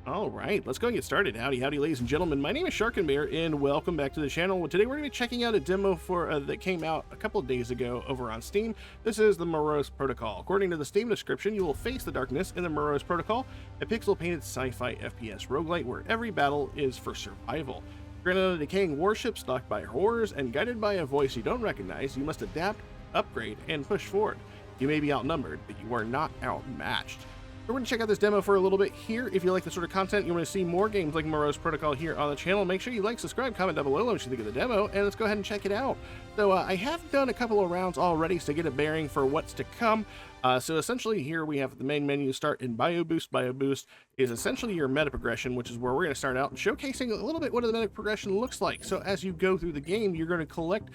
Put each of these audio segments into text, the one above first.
All right, let's go and get started. Howdy, howdy, ladies and gentlemen. My name is Sharkinbear, and welcome back to the channel. Today we're going to be checking out a demo for that came out a couple of days ago over on Steam. This is the Moros Protocol. According to the Steam description, you will face the darkness in the Moros Protocol, a pixel-painted sci-fi FPS roguelite where every battle is for survival. Granted on a decaying warship stalked by horrors and guided by a voice you don't recognize, you must adapt, upgrade, and push forward. You may be outnumbered, but you are not outmatched. So we're going to check out this demo for a little bit here. If you like this sort of content, you want to see more games like Moros Protocol here on the channel, make sure you like, subscribe, comment down below, let me know what you think of the demo, and let's go ahead and check it out. So I have done a couple of rounds already to get a bearing for what's to come. So essentially here we have the main menu start in Bio Boost. Bio Boost is essentially your meta progression, which is where we're going to start out showcasing a little bit what the meta progression looks like. So as you go through the game, you're going to collect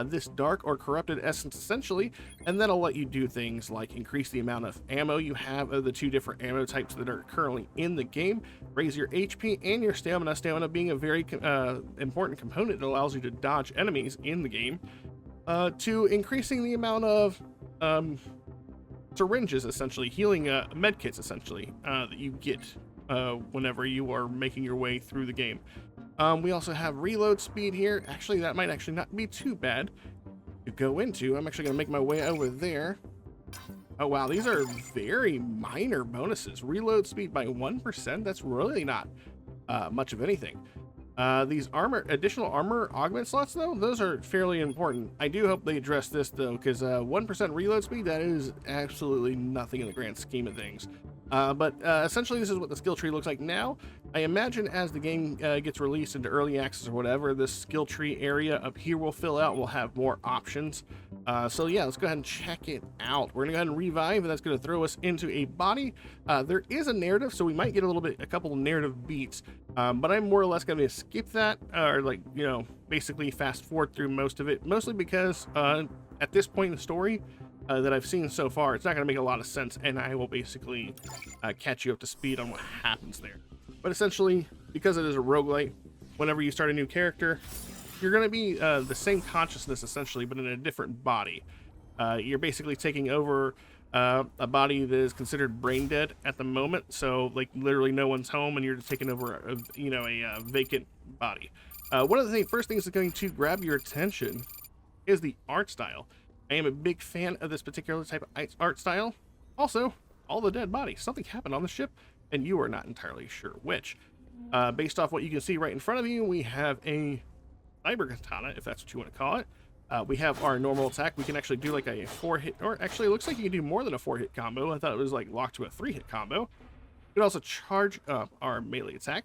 this dark or corrupted essence essentially, and then I'll let you do things like increase the amount of ammo you have of the two different ammo types that are currently in the game, raise your HP and your stamina, stamina being a very important component that allows you to dodge enemies in the game, to increasing the amount of syringes, essentially healing medkits essentially that you get whenever you are making your way through the game. We also have reload speed here. Actually, that might actually not be too bad to go into. I'm actually going to make my way over there. Oh wow, these are very minor bonuses. Reload speed by 1%. That's really not much of anything. These additional armor augment slots though, those are fairly important. I do hope they address this though, because 1% reload speed, that is absolutely nothing in the grand scheme of things. But essentially this is what the skill tree looks like now. I imagine as the game gets released into early access or whatever, this skill tree area up here will fill out. We'll have more options. So yeah, let's go ahead and check it out. We're gonna go ahead and revive, and that's gonna throw us into a body. There is a narrative, so we might get a couple of narrative beats, but I'm more or less gonna skip that, or basically fast forward through most of it, mostly because at this point in the story that I've seen so far, it's not going to make a lot of sense, and I will basically catch you up to speed on what happens there. But essentially, because it is a roguelite, whenever you start a new character, you're going to be the same consciousness essentially, but in a different body. You're basically taking over a body that is considered brain dead at the moment, so like literally no one's home, and you're just taking over a vacant body. One of the first things that's going to grab your attention is the art style. I am a big fan of this particular type of art style. Also, all the dead bodies. Something happened on the ship, and you are not entirely sure which. Based off what you can see right in front of you, we have a cyber katana, if that's what you want to call it. We have our normal attack. We can actually do like a 4-hit, or actually it looks like you can do more than a 4-hit combo. I thought it was like locked to a 3-hit combo. We can also charge up our melee attack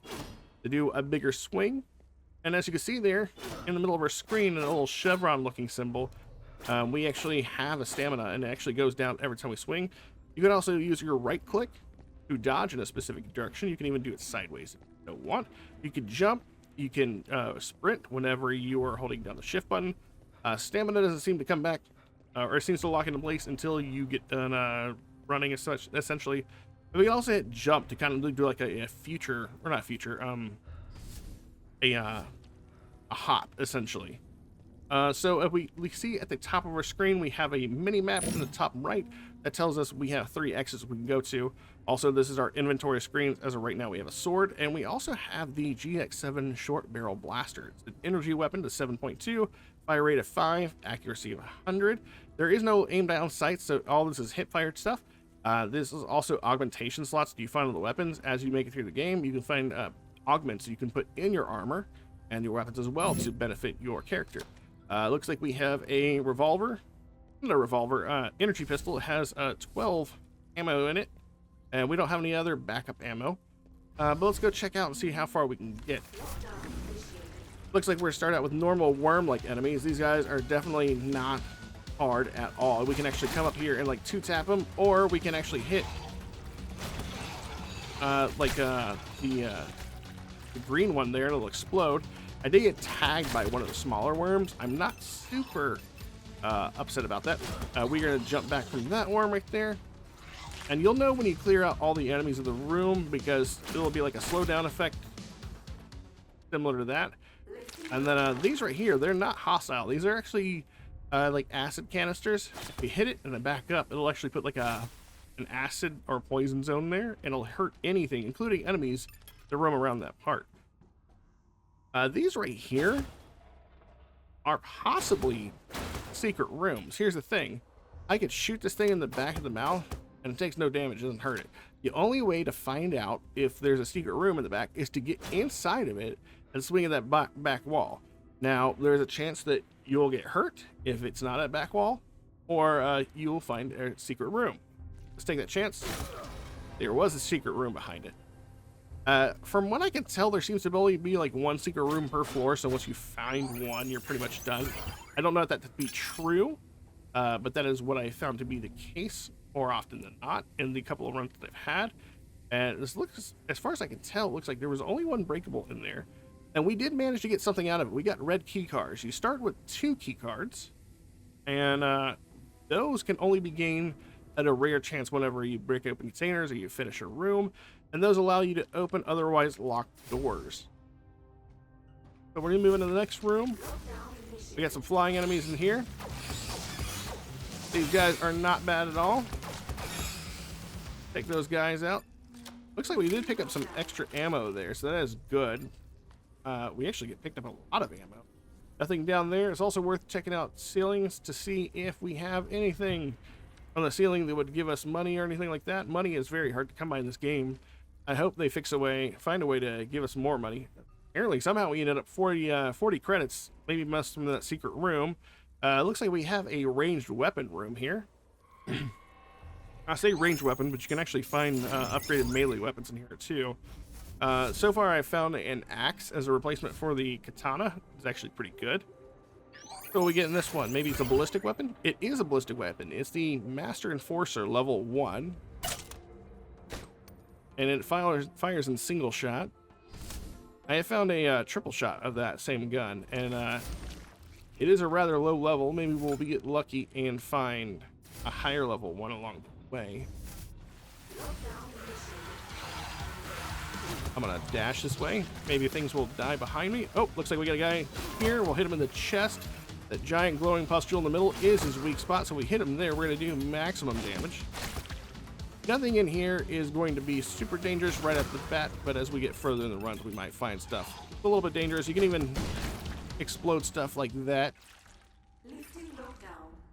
to do a bigger swing. And as you can see there, in the middle of our screen, a little chevron looking symbol, we actually have a stamina, and it actually goes down every time we swing. You can also use your right click to dodge in a specific direction. You can even do it sideways if you don't want. You can jump, you can sprint whenever you are holding down the shift button. Stamina doesn't seem to come back, or it seems to lock into place until you get done running as such, essentially. But we can also hit jump to kind of do like a future, or not future, a hop essentially. So if we see at the top of our screen, we have a mini map in the top right that tells us we have 3 exits we can go to. Also, this is our inventory screen. As of right now, we have a sword, and we also have the GX7 short barrel blaster. It's an energy weapon to 7.2, fire rate of 5, accuracy of 100. There is no aim down sight, so all this is hip fired stuff. This is also augmentation slots that you find on the weapons. As you make it through the game, you can find augments you can put in your armor and your weapons as well to benefit your character. Looks like we have a revolver, not a revolver, energy pistol. It has 12 ammo in it, and we don't have any other backup ammo. But let's go check out and see how far we can get. Looks like we're gonna start out with normal worm-like enemies. These guys are definitely not hard at all. We can actually come up here and like 2-tap them, or we can actually hit the green one there, it'll explode. I did get tagged by one of the smaller worms. I'm not super upset about that. We're going to jump back from that worm right there. And you'll know when you clear out all the enemies of the room, because it'll be like a slowdown effect similar to that. And then these right here, they're not hostile. These are actually like acid canisters. If you hit it and then back up, it'll actually put like a an acid or poison zone there, and it'll hurt anything, including enemies that roam around that part. These right here are possibly secret rooms. Here's the thing. I could shoot this thing in the back of the mouth, and it takes no damage, it doesn't hurt it. The only way to find out if there's a secret room in the back is to get inside of it and swing at that back wall. Now, there's a chance that you'll get hurt if it's not a back wall, or you'll find a secret room. Let's take that chance. There was a secret room behind it. From what I can tell, there seems to only be like one secret room per floor, so once you find one, you're pretty much done. I don't know if that to be true, but that is what I found to be the case more often than not in the couple of runs that I've had. And this looks, as far as I can tell, it looks like there was only one breakable in there. And we did manage to get something out of it. We got red key cards. You start with 2 key cards, and those can only be gained at a rare chance whenever you break open containers or you finish a room, and those allow you to open otherwise locked doors. So we're gonna move into the next room. We got some flying enemies in here. These guys are not bad at all. Take those guys out. Looks like we did pick up some extra ammo there, so that is good. We actually picked up a lot of ammo. Nothing down there. It's also worth checking out ceilings to see if we have anything on the ceiling that would give us money or anything like that. Money is very hard to come by in this game. I hope they find a way to give us more money. Apparently, somehow we ended up 40 credits. Maybe must from that secret room. Looks like we have a ranged weapon room here. I say ranged weapon, but you can actually find upgraded melee weapons in here too. So far, I found an axe as a replacement for the katana. It's actually pretty good. What do we get in this one? Maybe it's a ballistic weapon? It is a ballistic weapon. It's the Master Enforcer level 1. And it fires in single shot. I have found a triple shot of that same gun, and it is a rather low level. Maybe we'll get lucky and find a higher level one along the way. I'm gonna dash this way. Maybe things will die behind me. Oh, looks like we got a guy here. We'll hit him in the chest. That giant glowing pustule in the middle is his weak spot, so we hit him there. We're gonna do maximum damage. Nothing in here is going to be super dangerous right off the bat, but as we get further in the runs, we might find stuff a little bit dangerous. You can even explode stuff like that.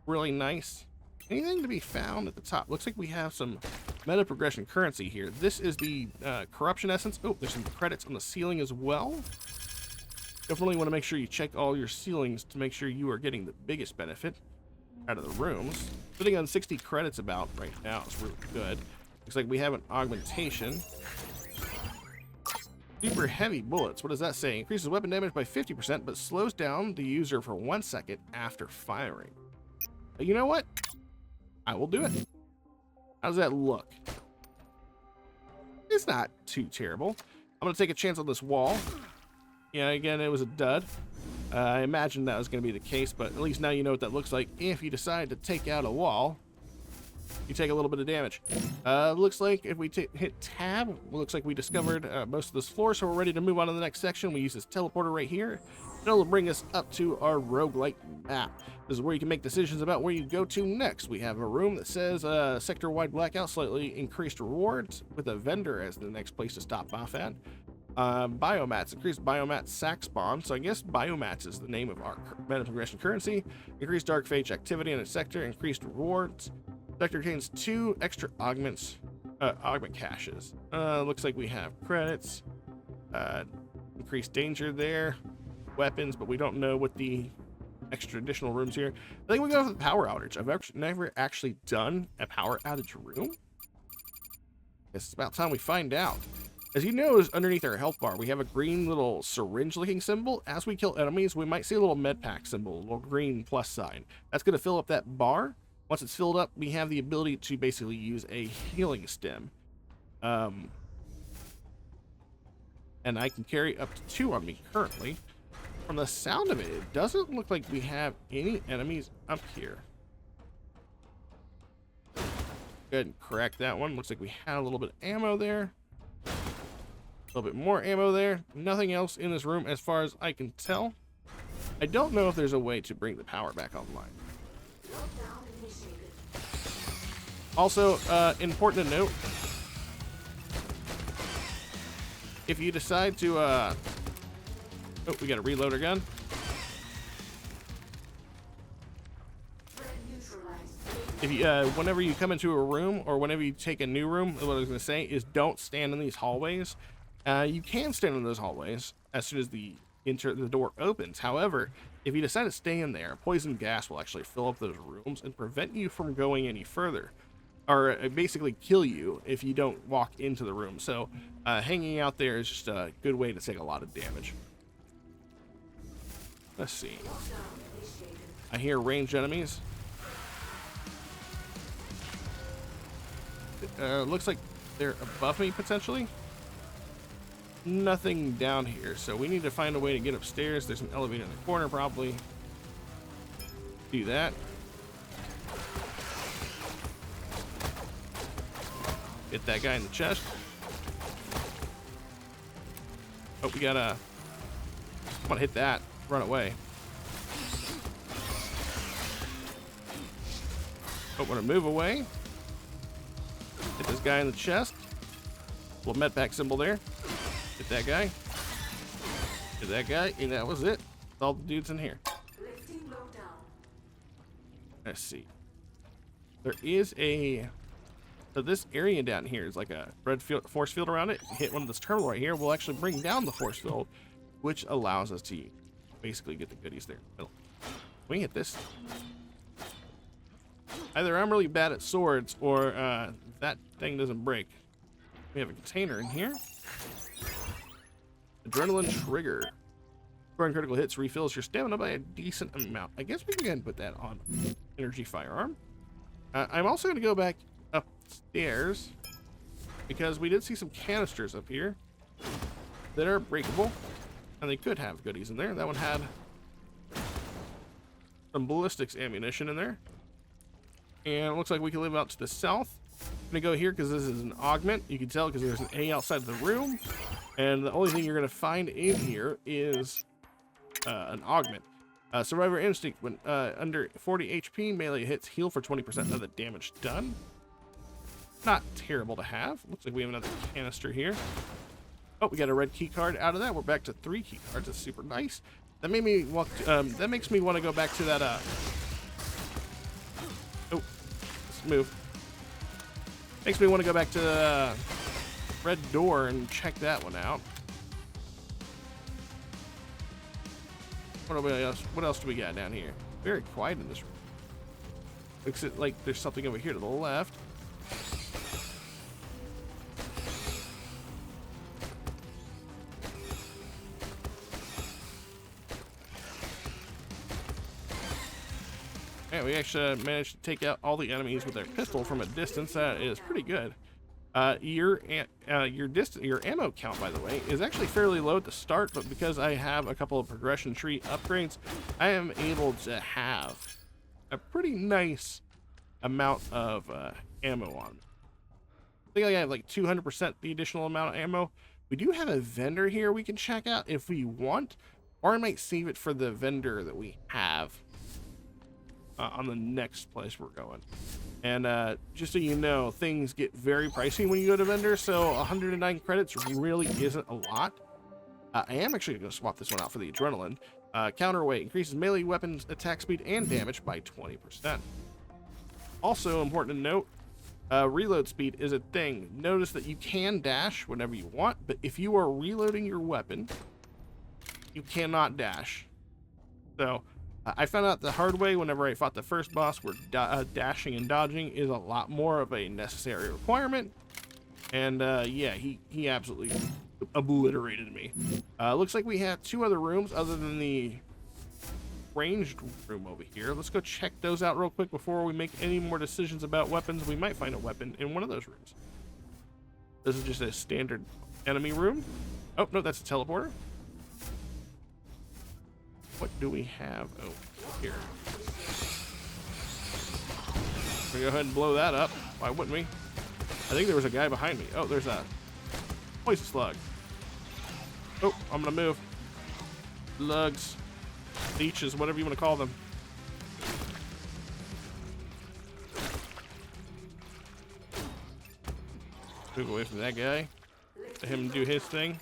Really nice. Anything to be found at the top? Looks like we have some meta progression currency here. This is the corruption essence. Oh, there's some credits on the ceiling as well. Definitely want to make sure you check all your ceilings to make sure you are getting the biggest benefit out of the rooms. Sitting on 60 credits about right now is really good. Looks like we have an augmentation. Super heavy bullets. What does that say? Increases weapon damage by 50%, but slows down the user for 1 second after firing. You know what? I will do it. How does that look? It's not too terrible. I'm going to take a chance on this wall. Yeah, again, it was a dud. I imagined that was going to be the case, but at least now you know what that looks like. If you decide to take out a wall, you take a little bit of damage. Looks like if we hit tab, looks like we discovered most of this floor, so we're ready to move on to the next section. We use this teleporter right here. It'll bring us up to our roguelike map. This is where you can make decisions about where you go to next. We have a room that says sector-wide blackout, slightly increased rewards, with a vendor as the next place to stop off at. Biomats, increased biomat sack spawn. So I guess biomats is the name of our meta progression currency. Increased dark phage activity in a sector, increased rewards. Sector contains 2 extra augment caches. Looks like we have credits, increased danger there, weapons, but we don't know what the extra additional rooms here. I think we go for the power outage. I've never actually done a power outage room. It's about time we find out. As you notice, underneath our health bar, we have a green little syringe-looking symbol. As we kill enemies, we might see a little med pack symbol, a little green plus sign. That's going to fill up that bar. Once it's filled up, we have the ability to basically use a healing stem. And I can carry up to 2 on me currently. From the sound of it, it doesn't look like we have any enemies up here. Go ahead and crack that one. Looks like we had a little bit of ammo there. A little bit more ammo there. Nothing else in this room as far as I can tell. I don't know if there's a way to bring the power back online. Also, important to note, if you decide to, oh, we gotta reload our gun. If you, whenever you come into a room or whenever you take a new room, what I was gonna say is don't stand in these hallways. You can stand in those hallways as soon as the door opens. However, if you decide to stay in there, poison gas will actually fill up those rooms and prevent you from going any further, or basically kill you if you don't walk into the room. So hanging out there is just a good way to take a lot of damage. Let's see. I hear ranged enemies. Looks like they're above me potentially. Nothing down here, so we need to find a way to get upstairs. There's an elevator in the corner, probably. Do that. Hit that guy in the chest. Oh, we gotta... I'm gonna hit that. Run away. Oh, we're gonna move away. Hit this guy in the chest. Little medpack symbol there. Hit that guy. Hit that guy. And that was it. All the dudes in here. Let's see. There is a... So this area down here is like a red force field around it. Hit one of this terminal right here. We'll actually bring down the force field, which allows us to basically get the goodies there. We hit this. Either I'm really bad at swords or that thing doesn't break. We have a container in here. Adrenaline trigger. Scoring critical hits refills your stamina by a decent amount. I guess we can go ahead and put that on energy firearm. I'm also going to go back upstairs because we did see some canisters up here that are breakable, and they could have goodies in there. That one had some ballistics ammunition in there, and it looks like we can live out to the south. I'm gonna go here because this is an augment. You can tell because there's an A outside of the room, and the only thing you're gonna find in here is an augment. Survivor Instinct, when under 40 HP, melee hits heal for 20% of the damage done. Not terrible to have. Looks like we have another canister here. Oh, we got a red key card out of that. We're back to 3 key cards. That's super nice. That made me walk. That makes me want to go back to that. Oh, let's move. Makes me want to go back to the red door and check that one out. What else do we got down here? Very quiet in this room. Looks like there's something over here to the left. Yeah, we actually managed to take out all the enemies with our pistol from a distance. That is pretty good. Your ammo count, by the way, is actually fairly low at the start, but because I have a couple of progression tree upgrades, I am able to have a pretty nice amount of ammo on. I think I have like 200% the additional amount of ammo. We do have a vendor here we can check out if we want, or I might save it for the vendor that we have on the next place we're going. And just so you know, things get very pricey when you go to vendor, so 109 credits really isn't a lot. I am actually going to swap this one out for the adrenaline. Counterweight increases melee weapons attack speed and damage by 20%. Also important to note, reload speed is a thing. Notice that you can dash whenever you want, but if you are reloading your weapon, you cannot dash. So I found out the hard way whenever I fought the first boss, where dashing and dodging is a lot more of a necessary requirement. And yeah, he absolutely obliterated me. Looks like we have 2 other rooms other than the ranged room over here. Let's go check those out real quick before we make any more decisions about weapons. We might find a weapon in one of those rooms. This is just a standard enemy room. Oh, no, that's a teleporter. What do we have over here? We'll go ahead and blow that up. Why wouldn't we? I think there was a guy behind me. Oh, there's a poison slug. Oh, I'm gonna move. Slugs. Leeches, whatever you want to call them. Move away from that guy. Let him do his thing.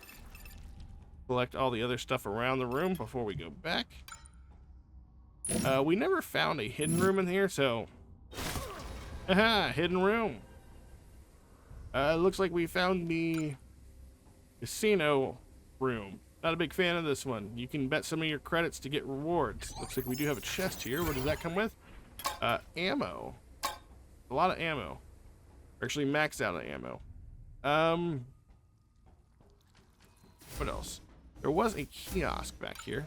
Collect all the other stuff around the room before we go back. We never found a hidden room in here, so... Haha, hidden room. Looks like we found the casino room. Not a big fan of this one. You can bet some of your credits to get rewards. Looks like we do have a chest here. What does that come with? Ammo. A lot of ammo. We're actually maxed out on ammo. What else? There was a kiosk back here.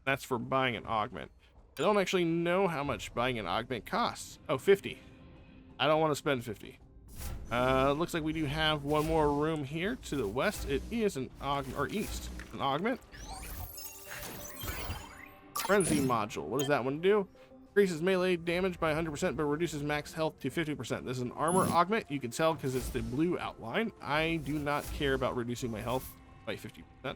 That's for buying an augment. I don't actually know how much buying an augment costs. Oh, 50. I don't want to spend 50. Looks like we do have one more room here to the west. It is an augment, or east. An augment. Frenzy module. What does that one do? Increases melee damage by 100%, but reduces max health to 50%. This is an armor augment. You can tell because it's the blue outline. I do not care about reducing my health by 50%.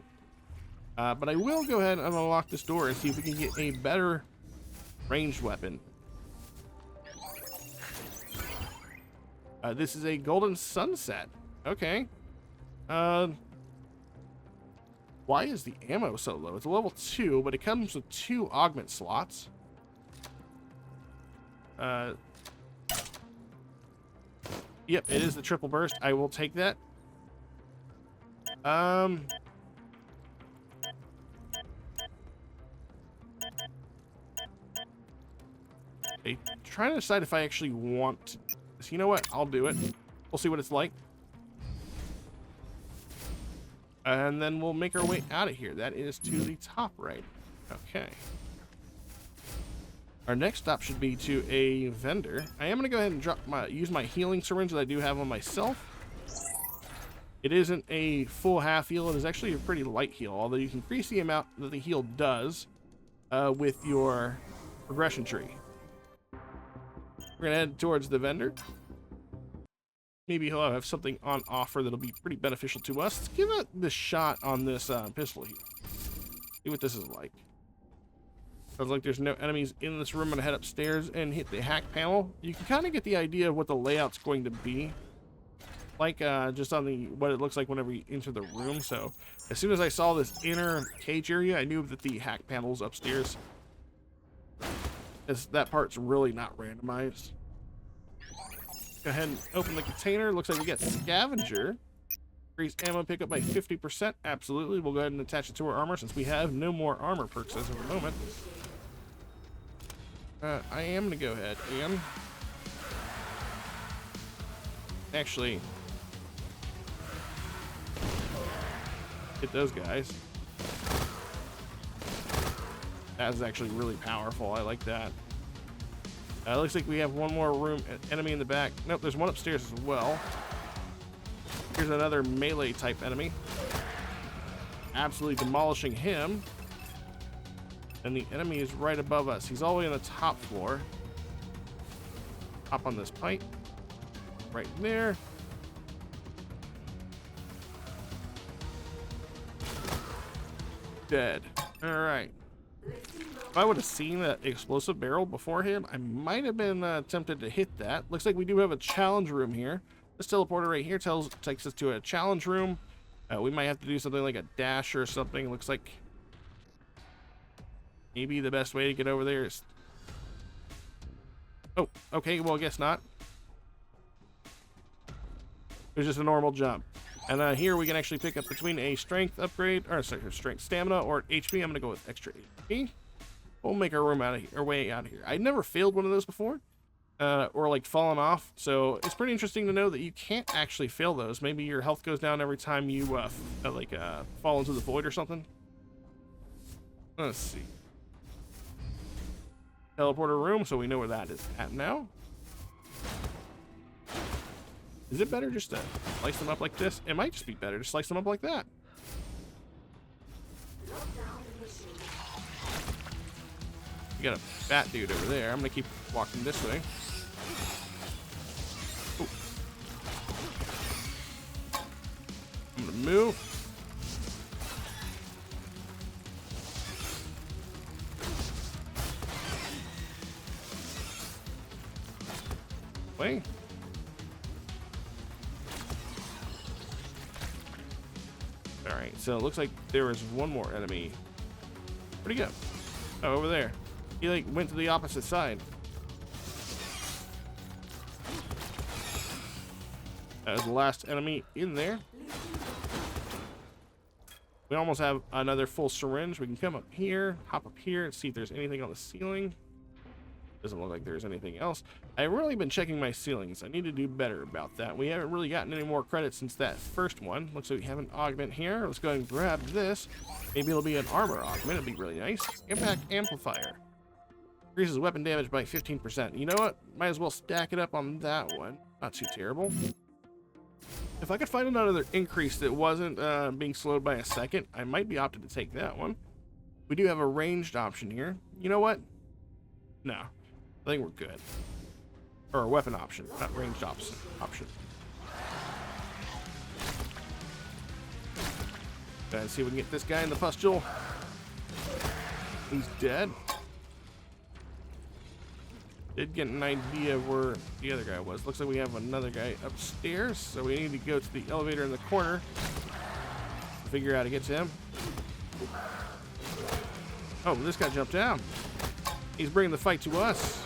But I will go ahead and unlock this door and see if we can get a better ranged weapon. This is a golden sunset. Okay. Why is the ammo so low? It's a level 2, but it comes with 2 augment slots. Yep, it is the triple burst. I will take that. I'm trying to decide if I actually want to. You know what? I'll do it. We'll see what it's like. And then we'll make our way out of here. That is to the top right. Okay. Our next stop should be to a vendor. I am going to go ahead and use my healing syringe that I do have on myself. It isn't a full half heal. It is actually a pretty light heal, although you can increase the amount that the heal does with your progression tree. We're going to head towards the vendor. Maybe he'll have something on offer that'll be pretty beneficial to us. Let's give it the shot on this pistol here. See what this is like. Sounds like there's no enemies in this room. I'm going to head upstairs and hit the hack panel. You can kind of get the idea of what the layout's going to be. Like just on the what it looks like whenever you enter the room. So as soon as I saw this inner cage area, I knew that the hack panel's upstairs. As that part's really not randomized. Go ahead and open the container. Looks like we got scavenger. Increase ammo pickup by 50%. Absolutely. We'll go ahead and attach it to our armor since we have no more armor perks as of the moment. I am going to go ahead and actually hit those guys. That is actually really powerful. I like that. Looks like we have one more room, enemy in the back. Nope, there's one upstairs as well. Here's another melee type enemy. Absolutely demolishing him. And the enemy is right above us. He's all the way on the top floor. Hop on this pipe. Right there. Dead. All right. If I would have seen that explosive barrel before him, I might have been tempted to hit that. Looks like we do have a challenge room here. This teleporter right here takes us to a challenge room. We might have to do something like a dash or something. Looks like maybe the best way to get over there is... Oh, okay, well, I guess not. It was just a normal jump. And here we can actually pick up between a strength upgrade, or sorry, strength stamina, or HP. I'm going to go with extra HP. We'll make our way out of here. I never failed one of those before, or like fallen off. So it's pretty interesting to know that you can't actually fail those. Maybe your health goes down every time you fall into the void or something. Let's see. Teleporter room, so we know where that is at now. Is it better just to slice them up like this? It might just be better to slice them up like that. We got a fat dude over there. I'm gonna keep walking this way. Ooh. I'm gonna move. Wait. Alright, so it looks like there was one more enemy. Where'd he go? Oh, over there. He like went to the opposite side. That was the last enemy in there. We almost have another full syringe. We can come up here, hop up here, and see if there's anything on the ceiling. Doesn't look like there's anything else. I've really been checking my ceilings. I need to do better about that. We haven't really gotten any more credits since that first one. Looks like we have an augment here. Let's go ahead and grab this. Maybe it'll be an armor augment. It'd be really nice. Impact amplifier. Increases weapon damage by 15%. You know what? Might as well stack it up on that one. Not too terrible. If I could find another increase that wasn't being slowed by a second, I might be opted to take that one. We do have a ranged option here. You know what? No. I think we're good. Or a weapon option, not ranged option. Go ahead and see if we can get this guy in the pustule. He's dead. Did get an idea of where the other guy was. Looks like we have another guy upstairs, so we need to go to the elevator in the corner to figure out how to get to him. Oh, this guy jumped down. He's bringing the fight to us.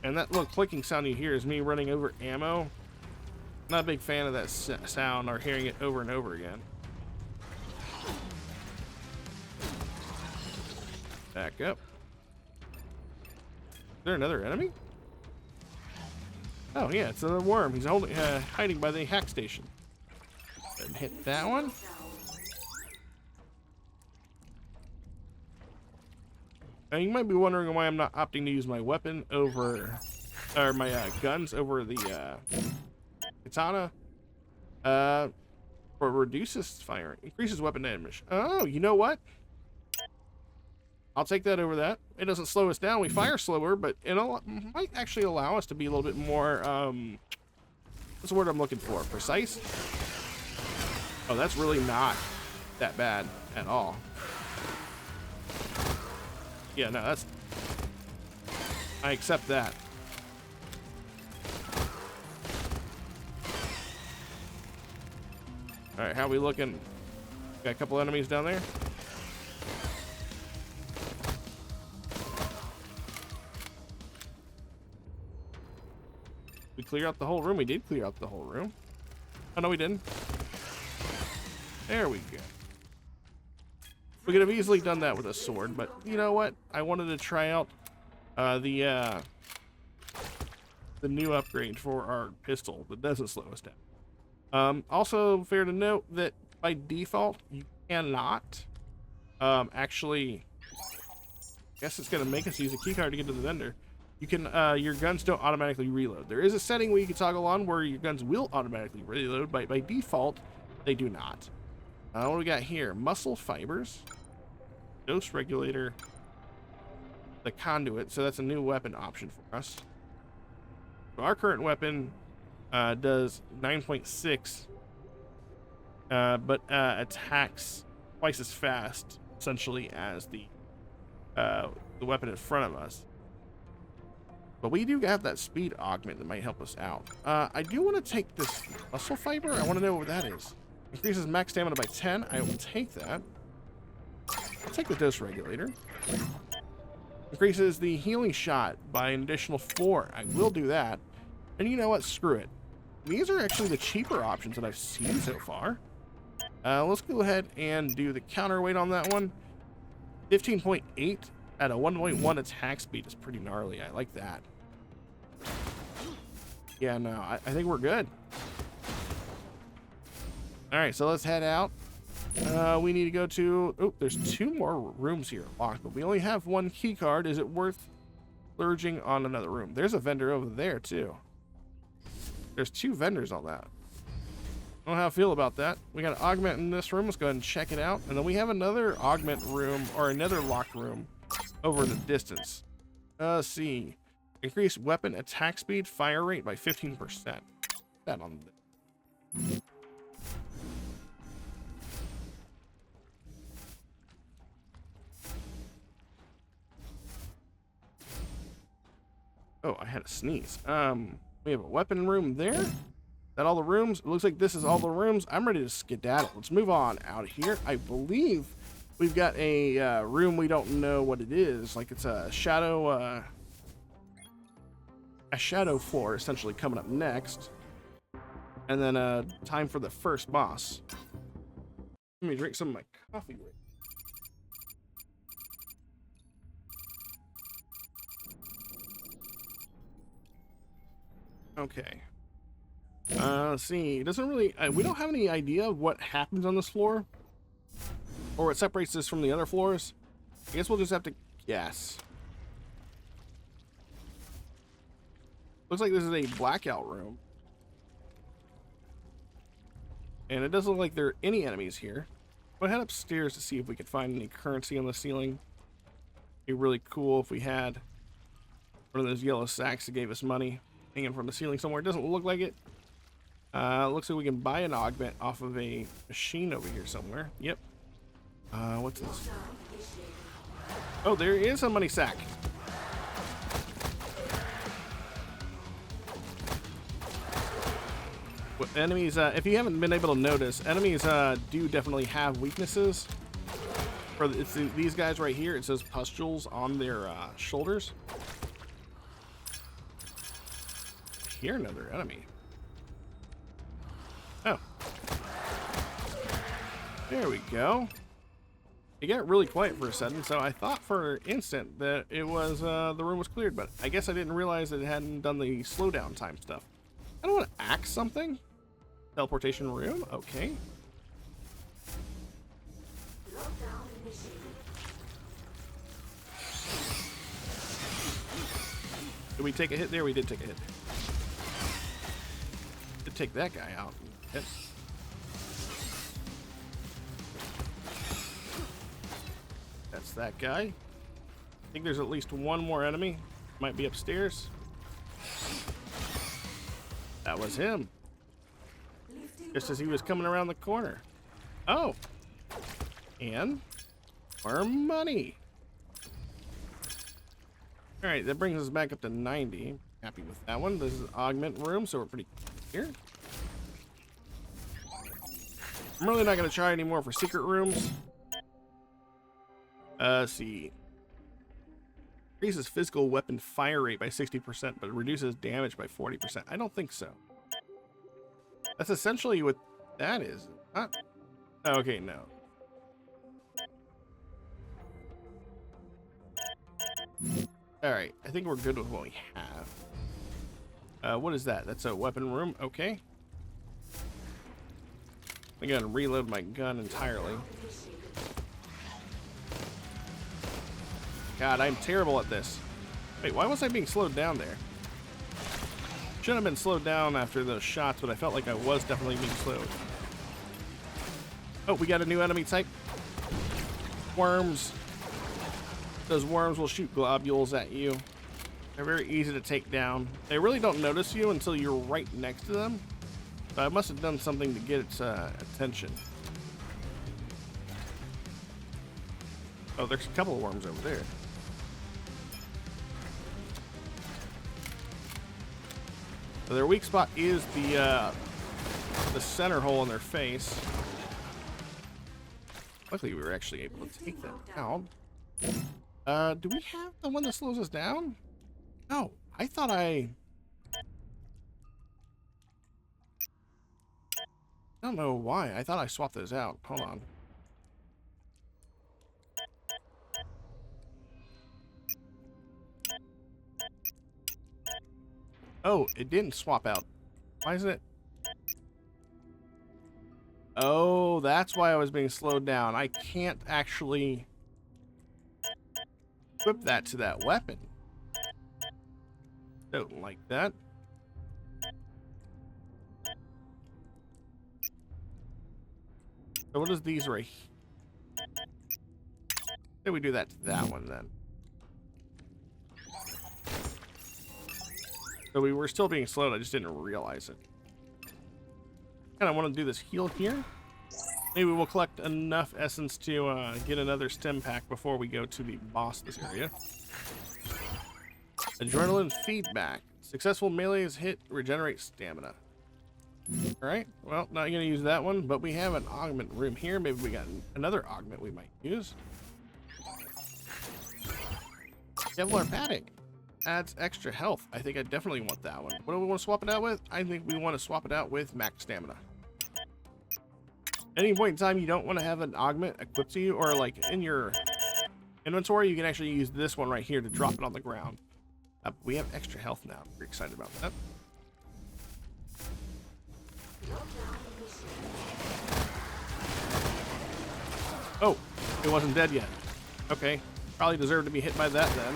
And that little clicking sound you hear is me running over ammo. Not a big fan of that sound or hearing it over and over again. Back up. Is there another enemy? Oh yeah, it's another worm. He's holding, hiding by the hack station. And hit that one. Now you might be wondering why I'm not opting to use my weapon over, or my guns over the katana. For reduces firing, increases weapon damage. Oh, you know what? I'll take that over that. It doesn't slow us down. We fire slower, but it might actually allow us to be a little bit more, what's the word I'm looking for? Precise? Oh, that's really not that bad at all. Yeah, no, that's... I accept that. Alright, how we looking? Got a couple enemies down there. We clear out the whole room. We did clear out the whole room. Oh, no, we didn't. There we go. We could have easily done that with a sword, but you know what? I wanted to try out the new upgrade for our pistol that doesn't slow us down. Also, fair to note that by default, you cannot actually... I guess it's going to make us use a keycard to get to the vendor. You can, your guns don't automatically reload. There is a setting where you can toggle on where your guns will automatically reload, but by default, they do not. What do we got here? Muscle fibers, dose regulator, the conduit. So that's a new weapon option for us. So our current weapon does 9.6, but attacks twice as fast, essentially, as the weapon in front of us. But we do have that speed augment that might help us out. I do want to take this muscle fiber. I want to know what that is. Increases max stamina by 10. I will take that. I'll take the dose regulator. Increases the healing shot by an additional 4. I will do that. And you know what? Screw it. These are actually the cheaper options that I've seen so far. Let's go ahead and do the counterweight on that one. 15.8 at a 1.1 attack speed is pretty gnarly. I like that. Yeah, no, I think we're good. All right, so let's head out. We need to go to... Oh, there's 2 more rooms here locked, but we only have 1 key card. Is it worth splurging on another room? There's a vendor over there, too. There's 2 vendors on that. I don't know how I feel about that. We got an augment in this room. Let's go ahead and check it out. And then we have another augment room, or another locked room over in the distance. Let's see. Increase weapon attack speed, fire rate by 15%. That on the... Oh, I had a sneeze. We have a weapon room there. that all the rooms? It looks like this is all the rooms. I'm ready to skedaddle. Let's move on out of here. I believe we've got a room we don't know what it is. Like it's a shadow floor essentially coming up next. And then time for the first boss. Let me drink some of my coffee. Okay. Let's see. It doesn't really. We don't have any idea of what happens on this floor, or what separates this from the other floors. I guess we'll just have to guess. Looks like this is a blackout room, and it doesn't look like there are any enemies here. We'll head upstairs to see if we can find any currency on the ceiling. It'd be really cool if we had one of those yellow sacks that gave us money hanging from the ceiling somewhere. It doesn't look like it. Looks like we can buy an augment off of a machine over here somewhere. Yep. What's this? Oh, there is a money sack. What enemies, if you haven't been able to notice, enemies do definitely have weaknesses. For these guys right here, it says pustules on their shoulders. I hear another enemy. Oh. There we go. It got really quiet for a second, so I thought for an instant that it was the room was cleared, but I guess I didn't realize that it hadn't done the slowdown time stuff. I don't want to axe something. Teleportation room, okay. Did we take a hit there? We did take a hit. Did take that guy out. Hit. That's that guy. I think there's at least one more enemy. Might be upstairs. That was him. Just as he was coming around the corner. Oh. And more money. Alright, that brings us back up to 90. Happy with that one. This is an augment room, so we're pretty here. I'm really not going to try anymore for secret rooms. Let's see. Increases physical weapon fire rate by 60%, but reduces damage by 40%. I don't think so. That's essentially what that is. Huh? Okay, no. Alright, I think we're good with what we have. What is that? That's a weapon room? Okay. I gotta reload my gun entirely. God, I'm terrible at this. Wait, why was I being slowed down there? Shouldn't have been slowed down after those shots, but I felt like I was definitely being slowed. Oh, we got a new enemy type. Worms. Those worms will shoot globules at you. They're very easy to take down. They really don't notice you until you're right next to them. So I must have done something to get its attention. Oh, there's a couple of worms over there. So their weak spot is the center hole in their face. Luckily, we were actually able to take them out. Do we have the one that slows us down? No, I thought I don't know why. I thought I swapped those out. Hold on. Oh, it didn't swap out. Why is it? Oh, that's why I was being slowed down. I can't actually equip that to that weapon. Don't like that. So what is these right here? Then we do that to that one then. So we were still being slowed, I just didn't realize it. Kind of want to do this heal here. Maybe we'll collect enough essence to get another stem pack before we go to the boss this area. Adrenaline feedback. Successful melee's hit regenerates stamina. All right, well, not gonna use that one, but we have an augment room here. Maybe we got another augment we might use. Kevlar padding adds extra health. I think I definitely want that one. What do we want to swap it out with? I think we want to swap it out with max stamina. At any point in time, you don't want to have an augment equipped to you, or like in your inventory, you can actually use this one right here to drop it on the ground. We have extra health now. I'm pretty excited about that. Oh, it wasn't dead yet. Okay, probably deserved to be hit by that then.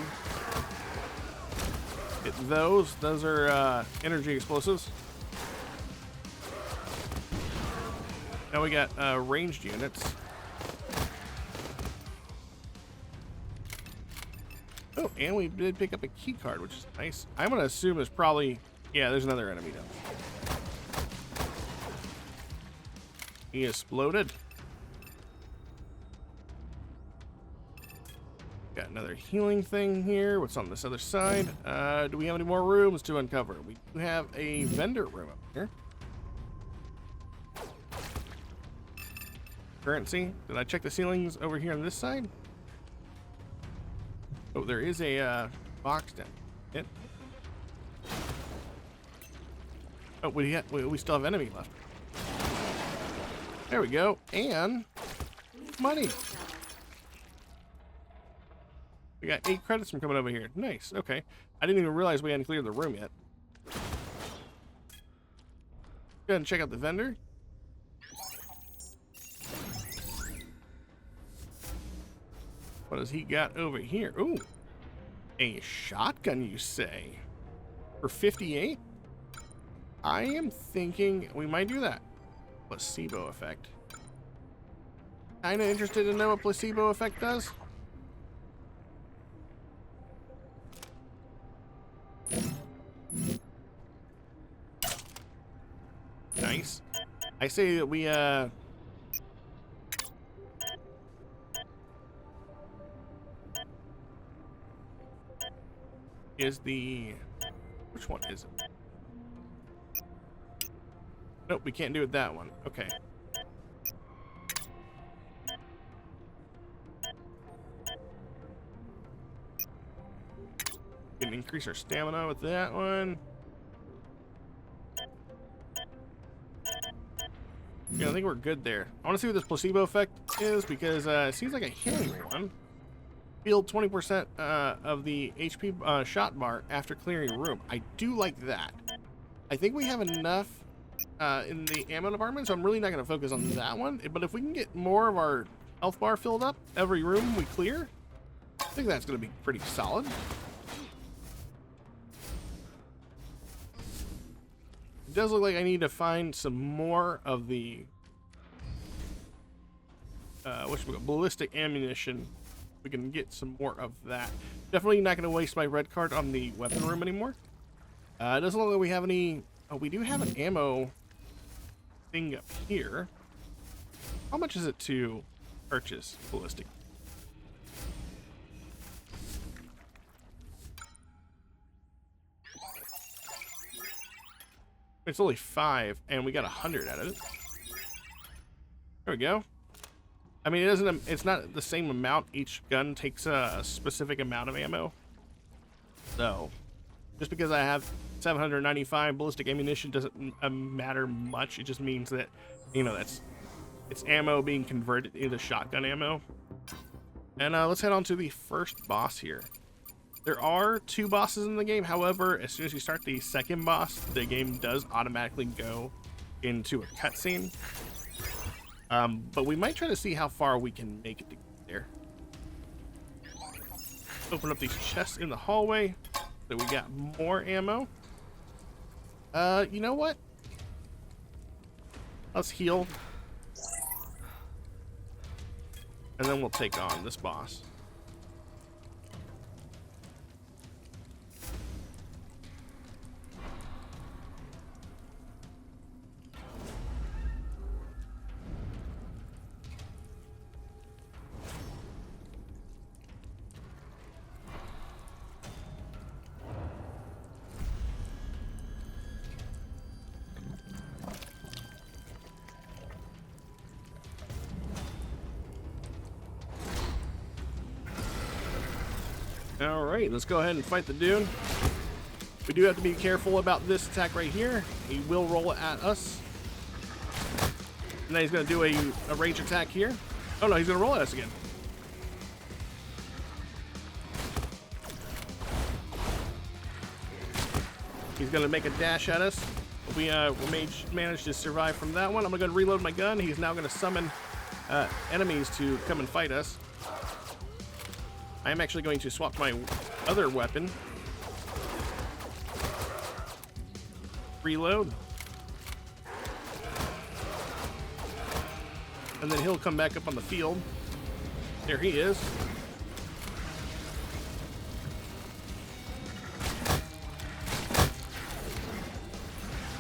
Hit those. Those are energy explosives. Now we got ranged units. Oh, and we did pick up a key card, which is nice. I'm gonna assume there's probably, yeah, there's another enemy down there. He exploded. Got another healing thing here. What's on this other side? Do we have any more rooms to uncover? We do have a vendor room up here. Currency. Did I check the ceilings over here on this side? Oh, there is a box down it. Oh, we still have enemy left. There we go. And money. We got 8 credits from coming over here. Nice. Okay. I didn't even realize we hadn't cleared the room yet. Go ahead and check out the vendor. What has he got over here? Ooh. A shotgun, you say? For 58? I am thinking we might do that. Placebo effect. Kinda interested to know what placebo effect does. Nice. I say that we which one is it? Nope, we can't do it that one. Okay. Can increase our stamina with that one. Yeah, I think we're good there. I want to see what this placebo effect is because it seems like a healing one. Healed 20% of the HP shot bar after clearing a room. I do like that. I think we have enough in the ammo department, so I'm really not going to focus on that one. But if we can get more of our health bar filled up every room we clear, I think that's going to be pretty solid. It does look like I need to find some more of the ballistic ammunition. We can get some more of that. Definitely not going to waste my red card on the weapon room anymore. It doesn't look like we have any. Oh, we do have an ammo thing up here. How much is it to purchase ballistic? It's only 5, and we got 100 out of it. There we go. I mean, it's not the same amount. Each gun takes a specific amount of ammo. So, just because I have 795 ballistic ammunition doesn't matter much. It just means that, you know, it's ammo being converted into shotgun ammo. And let's head on to the first boss here. There are 2 bosses in the game. However, as soon as you start the second boss, the game does automatically go into a cutscene. But we might try to see how far we can make it to get there. Open up these chests in the hallway so we got more ammo. You know what? Let's heal. And then we'll take on this boss. All right, let's go ahead and fight the dude. We do have to be careful about this attack right here. He will roll it at us. And then he's going to do a range attack here. Oh no, he's going to roll at us again. He's going to make a dash at us. We managed to survive from that one. I'm going to reload my gun. He's now going to summon enemies to come and fight us. I am actually going to swap my other weapon. Reload. And then he'll come back up on the field. There he is.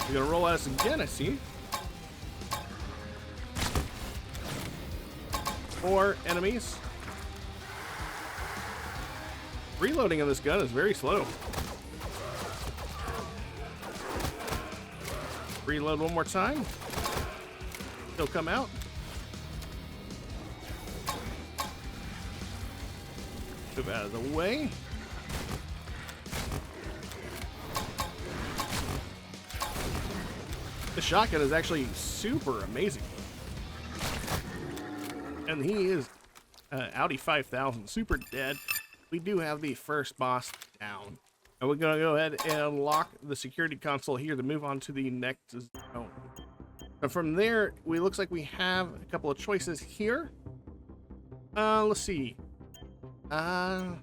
He's gonna roll at us again, I see. 4 enemies. Reloading on this gun is very slow. Reload one more time. He'll come out. Move out of the way. The shotgun is actually super amazing. And he is Howdy 5000, super dead. We do have the first boss down. And we're going to go ahead and unlock the security console here to move on to the next zone. And from there, it looks like we have a couple of choices here. Let's see. I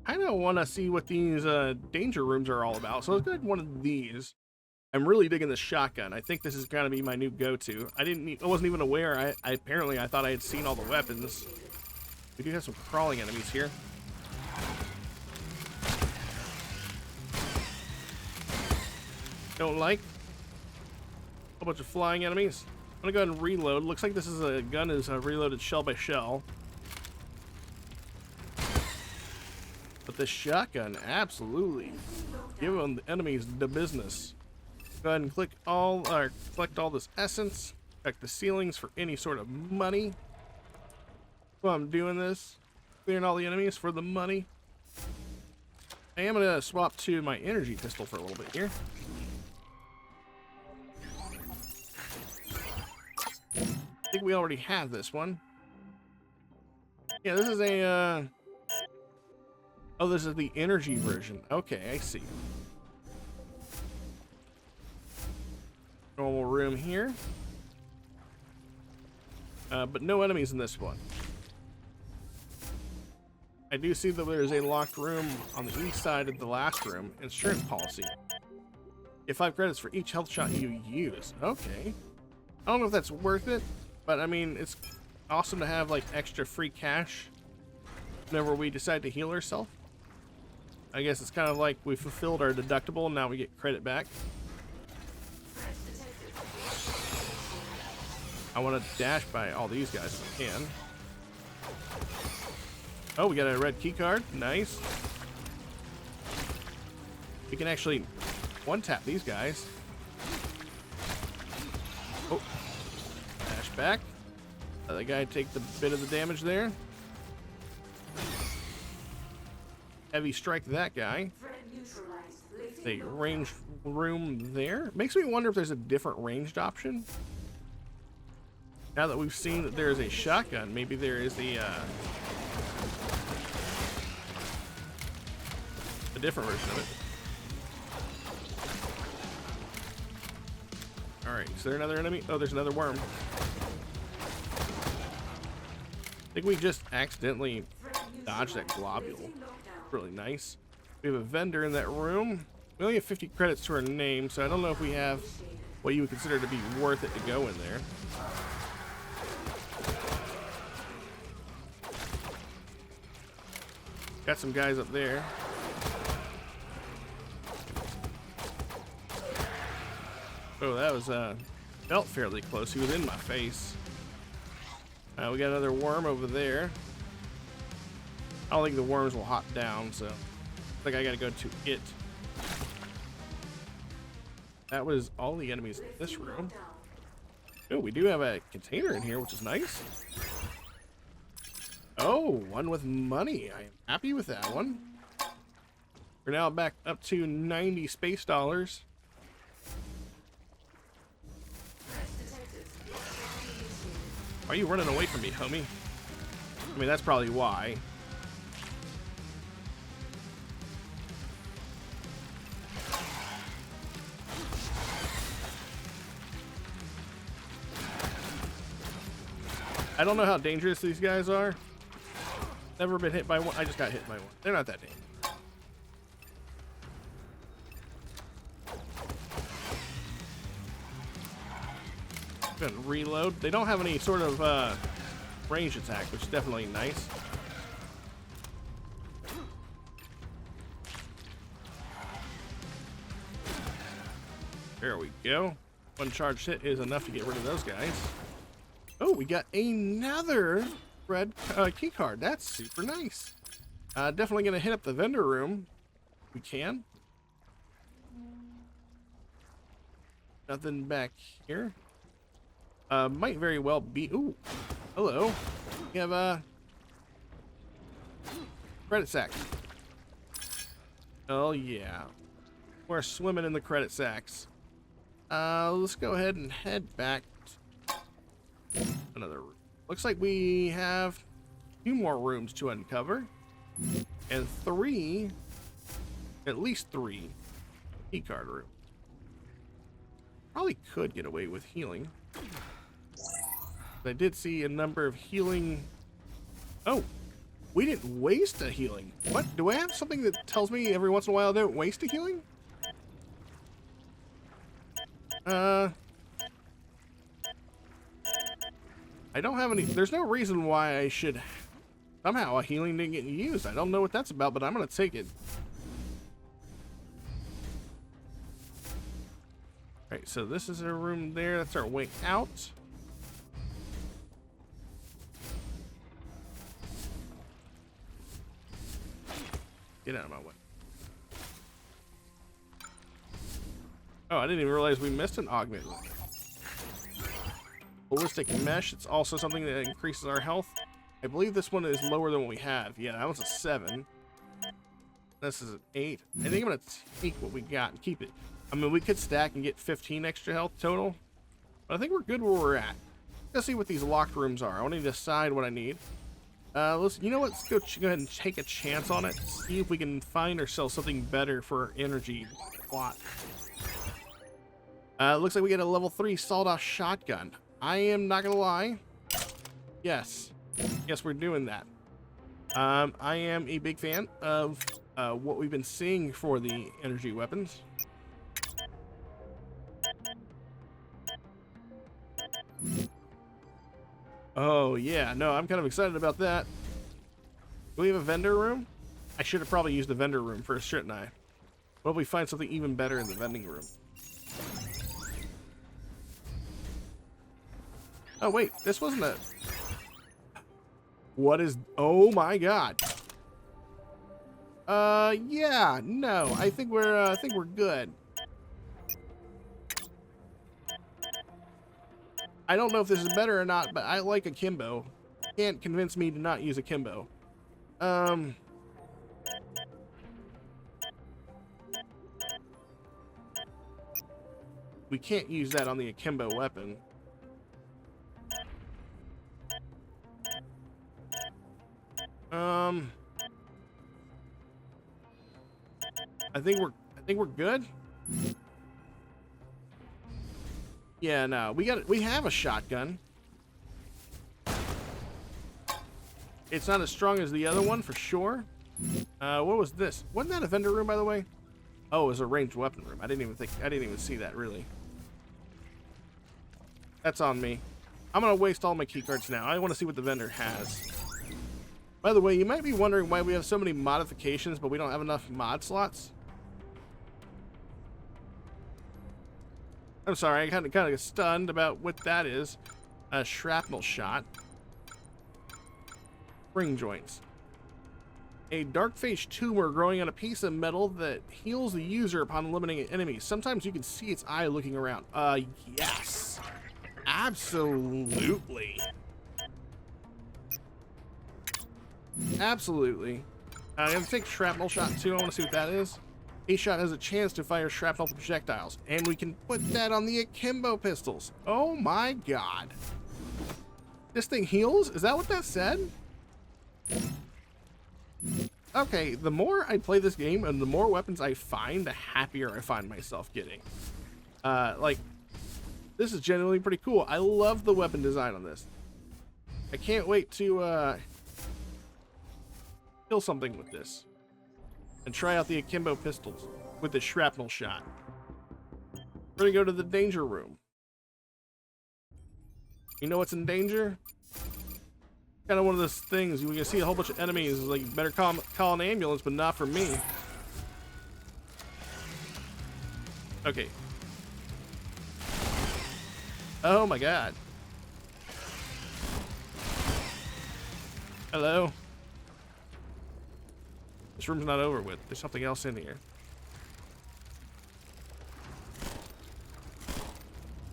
don't want to see what these danger rooms are all about. So let's go ahead and one of these. I'm really digging the shotgun. I think this is going to be my new go-to. I wasn't even aware. Apparently I thought I had seen all the weapons. We do have some crawling enemies here. Don't like. A whole bunch of flying enemies. I'm gonna go ahead and reload. Looks like this is a gun is reloaded shell by shell. But this shotgun, absolutely. Give them the enemies the business. Go ahead and collect all this essence. Check the ceilings for any sort of money. While I'm doing this, clearing all the enemies for the money. I am gonna swap to my energy pistol for a little bit here. I think we already have this one. Yeah, this is a oh, this is the energy version. Okay, I see. Normal room here. But no enemies in this one. I do see that there's a locked room on the east side of the last room. Insurance policy. Get 5 credits for each health shot you use. Okay. I don't know if that's worth it, but I mean, it's awesome to have like extra free cash whenever we decide to heal ourselves. I guess it's kind of like we fulfilled our deductible and now we get credit back. I want to dash by all these guys if I can. Oh, we got a red key card. Nice. We can actually one-tap these guys. Oh. Dash back. Let the guy take the bit of the damage there. Heavy strike that guy. The range room there. Makes me wonder if there's a different ranged option. Now that we've seen that there's a shotgun, maybe there is a different version of it. Alright, is there another enemy? Oh, there's another worm. I think we just accidentally dodged that globule. Really nice. We have a vendor in that room. We only have 50 credits to our name, so I don't know if we have what you would consider to be worth it to go in there. Got some guys up there. Oh, that was felt fairly close. He was in my face. We got another worm over there. I don't think the worms will hop down, so I think I gotta go to it. That was all the enemies in this room. Oh, we do have a container in here, which is nice. Oh, one with money. I am happy with that one. We're now back up to 90 space dollars. Why are you running away from me, homie? I mean, that's probably why. I don't know how dangerous these guys are. Never been hit by one. I just got hit by one. They're not that dangerous. Gonna reload. They don't have any sort of range attack, which is definitely nice. There we go. One charged hit is enough to get rid of those guys. Oh, we got another red key card. That's super nice. Definitely gonna hit up the vendor room. We can. Nothing back here. Might very well be. Ooh, hello. We have a credit sack. Oh yeah, we're swimming in the credit sacks. Let's go ahead and head back. Another room. Looks like we have 2 more rooms to uncover, and 3, at least 3 key card rooms. Probably could get away with healing. I did see a number of healing. Oh, we didn't waste a healing. What? Do I have something that tells me every once in a while I don't waste a healing? I don't have any. There's no reason why I should. Somehow a healing didn't get used. I don't know what that's about, but I'm gonna take it. Alright, so this is a room there. That's our way out. Get out of my way. Oh, I didn't even realize we missed an augment. Ballistic mesh. It's also something that increases our health. I believe this one is lower than what we have. Yeah, that was a 7. This is an 8. I think I'm gonna take what we got and keep it. I mean, we could stack and get 15 extra health total, but I think we're good where we're at. Let's see what these locked rooms are. I want to decide what I need. You know what? Let's go ahead and take a chance on it. See if we can find ourselves something better for our energy plot. Looks like we get a level 3 sawed-off shotgun. I am not gonna lie. Yes, we're doing that. I am a big fan of what we've been seeing for the energy weapons. Oh yeah, no, I'm kind of excited about that. Do we have a vendor room? I should have probably used the vendor room first, shouldn't I? What if we find something even better in the vending room? Oh wait, this wasn't a... What is... Oh my god. Yeah, no, I think we're good. I don't know if this is better or not, but I like akimbo. Can't convince me to not use akimbo. We can't use that on the akimbo weapon. I think we're good. Yeah, no, we have a shotgun. It's not as strong as the other one for sure. What was this? Wasn't that a vendor room, by the way? Oh, it was a ranged weapon room. I didn't even see that really. That's on me. I'm gonna waste all my keycards now. I want to see what the vendor has. By the way, you might be wondering why we have so many modifications, but we don't have enough mod slots. I'm sorry, I kind of got stunned about what that is. A shrapnel shot. Spring joints. A dark-faced tumor growing on a piece of metal that heals the user upon eliminating enemies. Sometimes you can see its eye looking around. Yes. Absolutely. Absolutely. I'm going to take shrapnel shot too. I want to see what that is. Each shot has a chance to fire shrapnel projectiles, and we can put that on the akimbo pistols. Oh my god. This thing heals? Is that what that said? Okay, the more I play this game and the more weapons I find, the happier I find myself getting. Like, this is genuinely pretty cool. I love the weapon design on this. I can't wait to kill something with this and try out the akimbo pistols with the shrapnel shot. We're gonna go to the danger room. You know what's in danger? Kind of one of those things, you can see a whole bunch of enemies, like, you better call an ambulance, but not for me. Okay. Oh my god. Hello? This room's not over with. There's something else in here.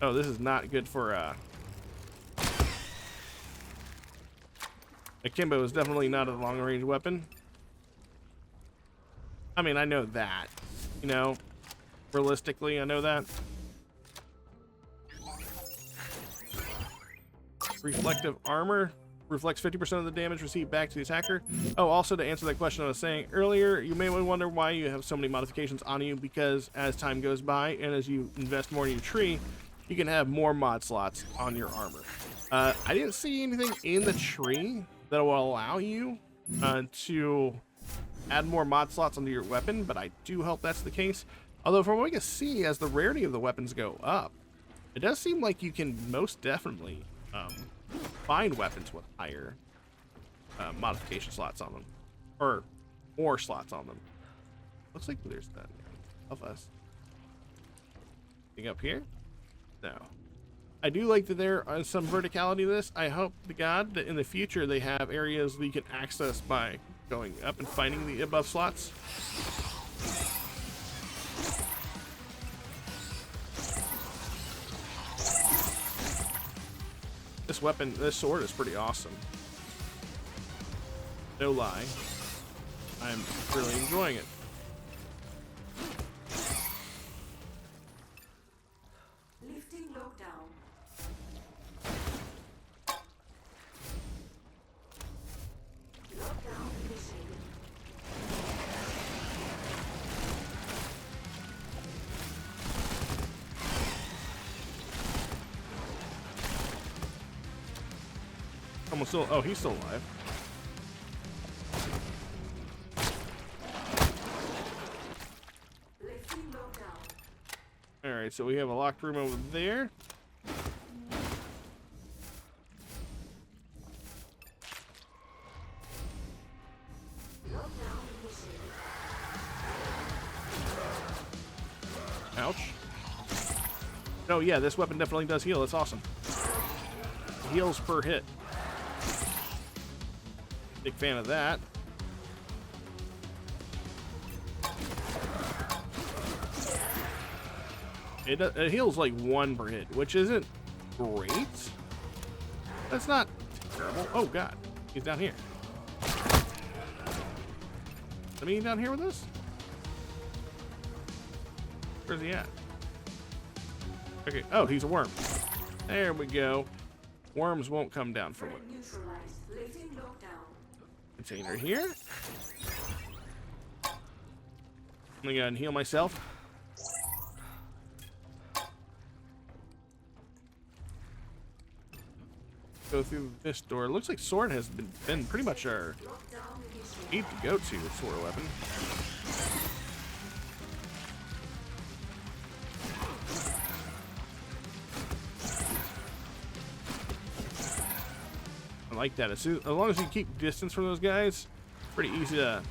Oh, this is not good for, akimbo is definitely not a long-range weapon. I mean, I know that. You know, realistically, I know that. Reflective armor. Reflects 50% of the damage received back to the attacker. Oh, also to answer that question I was saying earlier, you may wonder why you have so many modifications on you, because as time goes by and as you invest more in your tree, you can have more mod slots on your armor. I didn't see anything in the tree that will allow you to add more mod slots onto your weapon, but I do hope that's the case. Although from what we can see, as the rarity of the weapons go up, it does seem like you can most definitely find weapons with higher modification slots on them, or more slots on them. Looks like there's none of us. Anything up here? No. I do like that there is some verticality to this. I hope to God that in the future they have areas that you can access by going up and finding the above slots. This weapon, this sword is pretty awesome. No lie. I'm really enjoying it. Lifting lockdown. Lockdown initiated. Someone's still, oh, he's still alive. Lifting lockdown. All right, so we have a locked room over there. Lockdown initiated. Ouch. Oh yeah, this weapon definitely does heal. That's awesome. Heals per hit. Big fan of that. It heals like 1 per hit, which isn't great. That's not terrible. Oh god, he's down here. I mean, down here with us? Where's he at? Okay. Oh, he's a worm. There we go. Worms won't come down from it. Neutralized. Lifting lockdown. Container here. I'm gonna go ahead and heal myself. Go through this door. Looks like sword has been pretty much our need to go to with sword weapon. I like that. As long as you keep distance from those guys, pretty easy to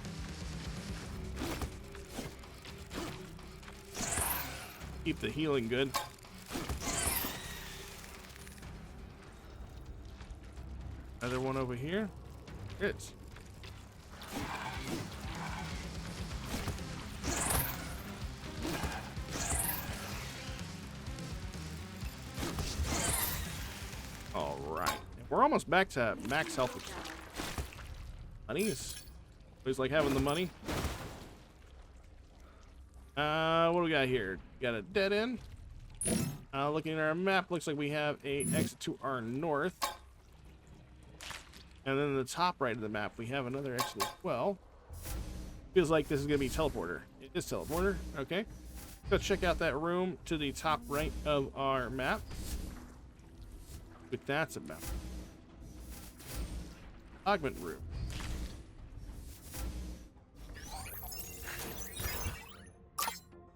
keep the healing good. Another one over here. It's all right. We're almost back to max health. Monies. Always like having the money. What do we got here? Got a dead end. Looking at our map, looks like we have a exit to our north. And then in the top right of the map, we have another exit as well. Feels like this is going to be teleporter. It is teleporter. Okay. Let's check out that room to the top right of our map. What that's about. Augment room.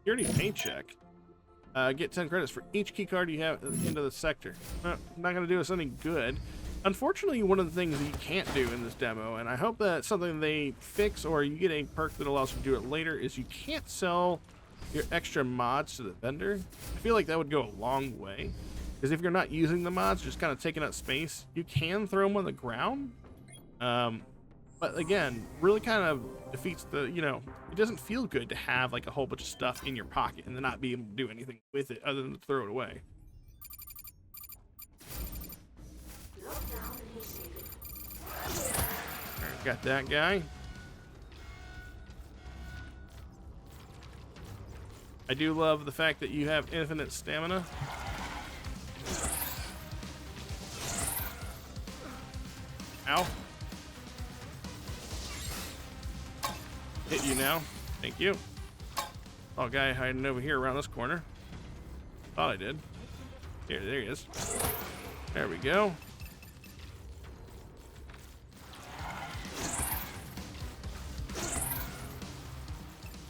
Security paint check. Get 10 credits for each key card you have into the sector. Not going to do us any good. Unfortunately, one of the things that you can't do in this demo, and I hope that's something they fix or you get a perk that allows you to do it later, is you can't sell your extra mods to the vendor. I feel like that would go a long way. Because if you're not using the mods, just kind of taking up space, you can throw them on the ground. But again, really kind of defeats the, you know, it doesn't feel good to have like a whole bunch of stuff in your pocket and then not be able to do anything with it other than to throw it away. Alright, got that guy. I do love the fact that you have infinite stamina. Ow. Hit you now. Thank you. Oh, guy hiding over here around this corner. Thought I did. There he is. There we go.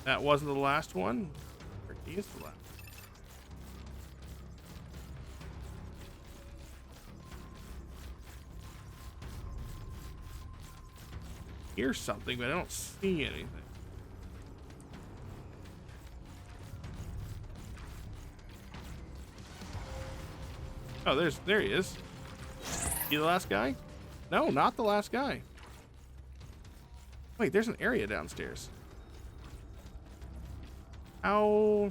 That wasn't the last one. Or he is the last. Here's something, but I don't see anything. Oh, there he is. You the last guy? No, not the last guy. Wait, there's an area downstairs. How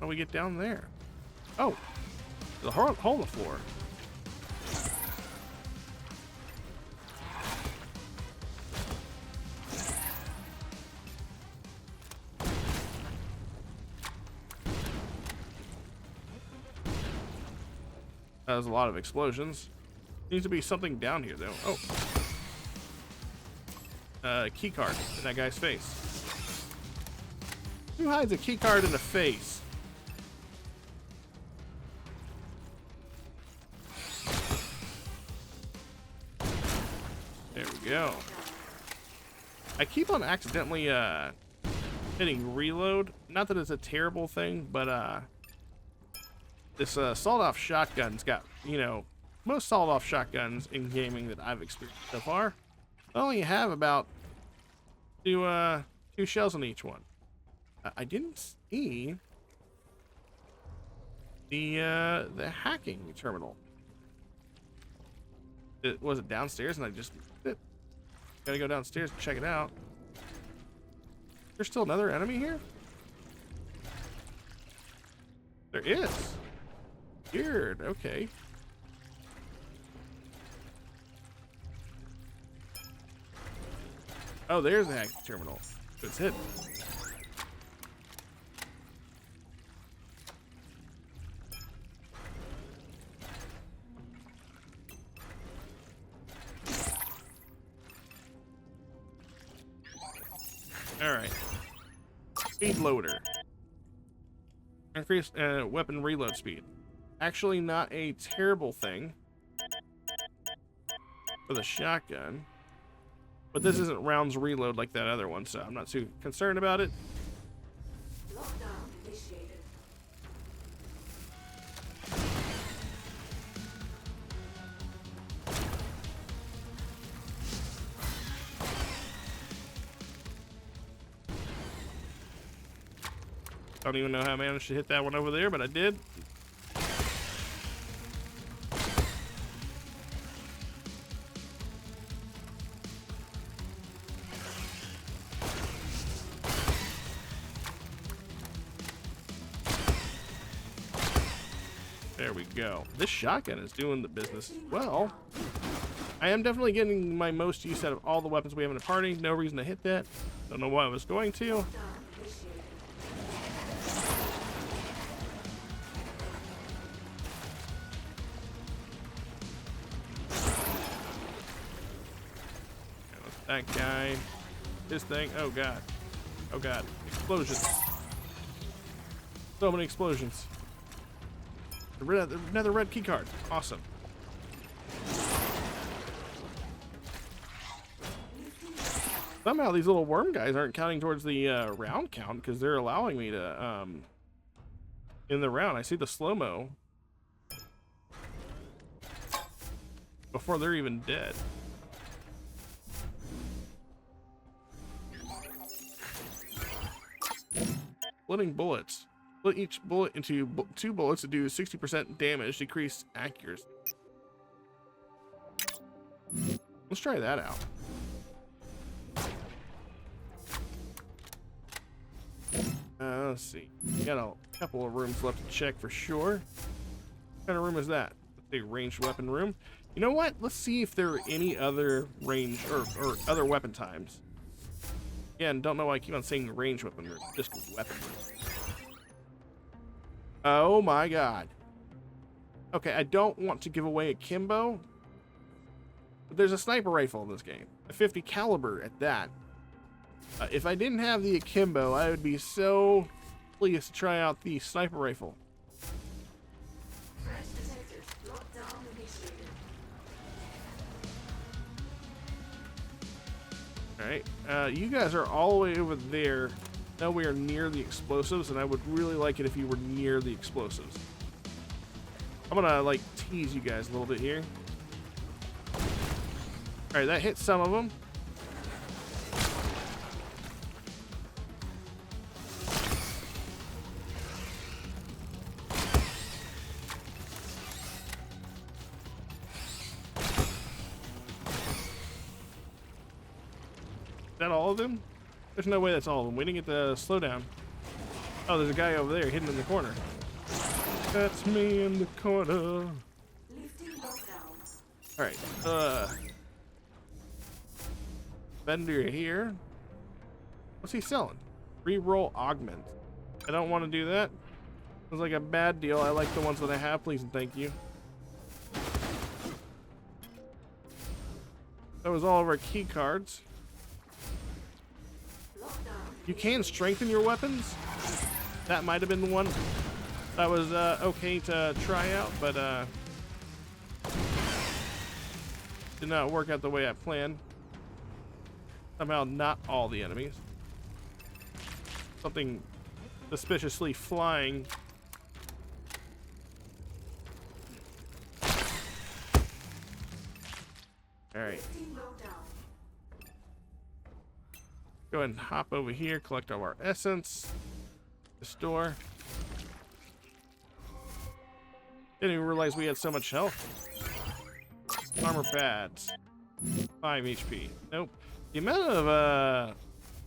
do we get down there? Oh, there's a hole in the floor. There's a lot of explosions. Needs to be something down here, though. Oh. Key card in that guy's face. Who hides a key card in the face? There we go. I keep on accidentally hitting reload. Not that it's a terrible thing, but this sawed-off shotgun's got, you know, most sawed-off shotguns in gaming that I've experienced so far only have about two shells in each one. I didn't see the hacking terminal. Was it downstairs and I just missed it? Gotta go downstairs and check it out. There's still another enemy here? There is. Weird, okay. Oh, there's the hacking terminal. It's hidden. Alright. Speed loader. Increased weapon reload speed. Actually not a terrible thing for the shotgun. But this isn't rounds reload like that other one, so I'm not too concerned about it. Lockdown initiated. I don't even know how I managed to hit that one over there, but I did. There we go. This shotgun is doing the business as well. I am definitely getting my most use out of all the weapons we have in the party. No reason to hit that. Don't know why I was going to. Lockdown initiated. That guy. This thing. Oh god. Oh god. Explosions. So many explosions. Another red key card. Awesome. Somehow these little worm guys aren't counting towards the round count because they're allowing me to in the round. I see the slow-mo before they're even dead. Splitting bullets. Split each bullet into two bullets to do 60% damage, decrease accuracy. Let's try that out. Let's see. We got a couple of rooms left to check for sure. What kind of room is that? Let's say ranged weapon room. You know what? Let's see if there are any other range or other weapon times. Again, don't know why I keep on saying range weapon room. Just weapon room. Oh my god. Okay, I don't want to give away a Kimbo, but there's a sniper rifle in this game. A 50 caliber at that. If I didn't have the akimbo, I would be so pleased to try out the sniper rifle. Threat detected. Lockdown initiated. Alright, you guys are all the way over there. Now we are near the explosives, and I would really like it if you were near the explosives. I'm gonna, like, tease you guys a little bit here. Alright, that hit some of them. Is that all of them? There's no way that's all of them. We didn't get the slowdown. Oh, there's a guy over there hidden in the corner. That's me in the corner. Lifting lockdown. Alright, vendor here. What's he selling? Reroll augment. I don't want to do that. Sounds like a bad deal. I like the ones that I have, please and thank you. That was all of our key cards. You can strengthen your weapons. That might have been the one that was okay to try out, but did not work out the way I planned. Somehow not all the enemies. Something suspiciously flying. All right. Lifting lockdown. Go ahead and hop over here, collect all our essence. Restore. Didn't even realize we had so much health. Armor pads. 5 HP. Nope. The amount of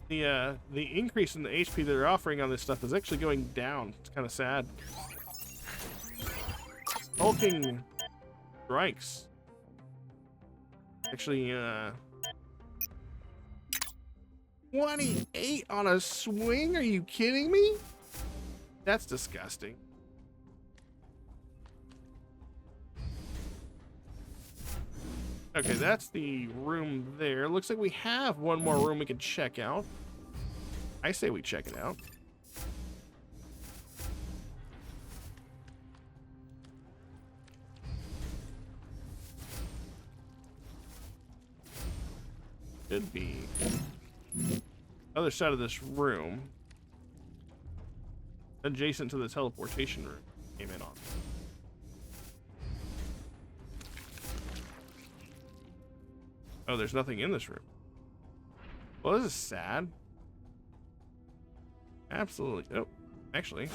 the increase in the HP they're offering on this stuff is actually going down. It's kind of sad. Hulking strikes. Actually, 28 on a swing? Are you kidding me? That's disgusting. Okay, that's the room there. Looks like we have one more room we can check out. I say we check it out. Could be other side of this room, adjacent to the teleportation room came in on. Oh, there's nothing in this room. Well, this is sad. Absolutely. Oh, actually.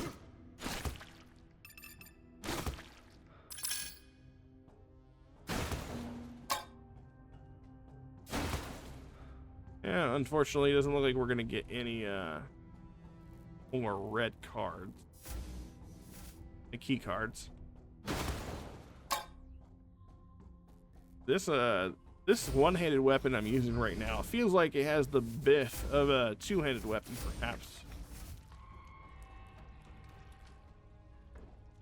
Yeah, unfortunately, it doesn't look like we're gonna get any more red cards. The key cards. This This one-handed weapon I'm using right now feels like it has the biff of a two-handed weapon, perhaps.